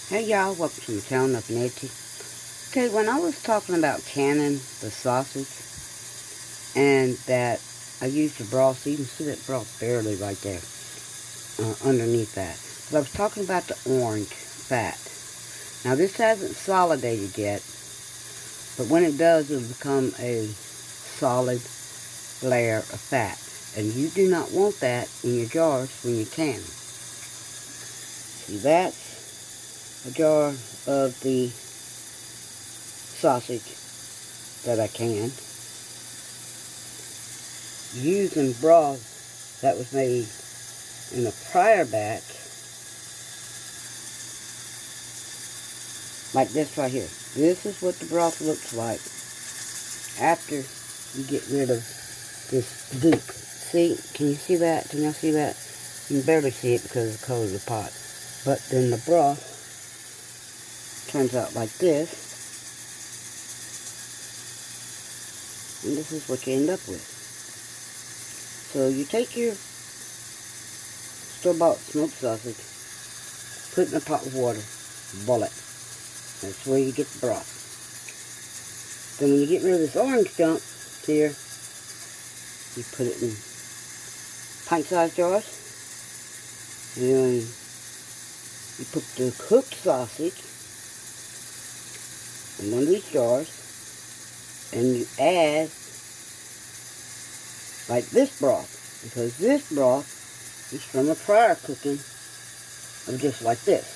Hey y'all, welcome to my channel, Nothing Edgy. Okay, when I was talking about canning the sausage and that I used the broth, so you can see that broth barely right there underneath that. But I was talking about the orange fat. Now this hasn't solidated yet, but when it does, it'll become a solid layer of fat. And you do not want that in your jars when you can them. See, that's a jar of the sausage that I canned using broth that was made in a prior batch, like this right here. This is what the broth looks like after you get rid of this goop. See, can you see that? Can y'all see that? You can barely see it because of the color of the pot. But then the broth turns out like this, and this is what you end up with. So you take your store-bought smoked sausage, put it in a pot of water, boil it. That's where you get the broth. Then when you get rid of this orange junk here, you put it in pint-sized jars, and then you put the cooked sausage in one of these jars, and you add like this broth, because this broth is from a prior cooking of just like this.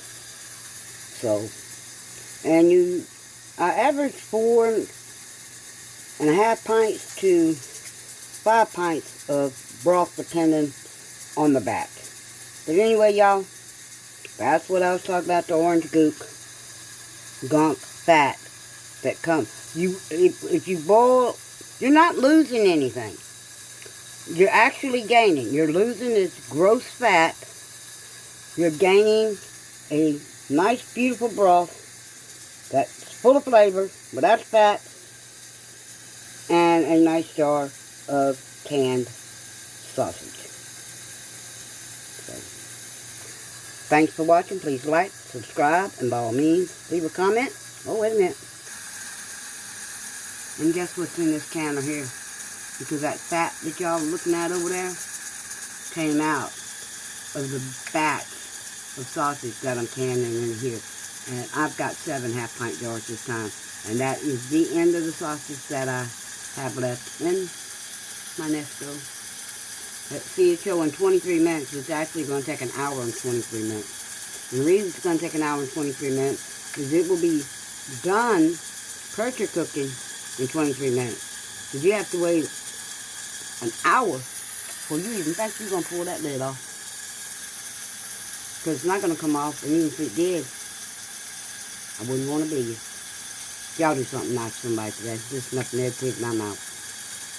So, and I average 4.5 pints to 5 pints of broth depending on the batch. But anyway, y'all, that's what I was talking about, the orange goop, gunk fat that comes. If you boil, you're not losing anything. You're actually gaining. You're losing this gross fat. You're gaining a nice, beautiful broth that's full of flavor, without fat, and a nice jar of canned sausage. So, thanks for watching. Please like, subscribe, and by all means, leave a comment. Oh, wait a minute. And guess what's in this canner here? Because that fat that y'all are looking at over there came out of the batch of sausage that I'm canning in here. And I've got 7 half-pint jars this time. And that is the end of the sausage that I have left in my Nesco. See, it's showing 23 minutes. It's actually going to take an hour and 23 minutes. And the reason it's going to take an hour and 23 minutes is it will be done pressure cooking in 23 minutes. Because you have to wait an hour before you even think you're going to pull that lid off. Because it's not going to come off, and even if it did, I wouldn't want to be you. Y'all do something nice for somebody today. Just nothing there to take my mouth.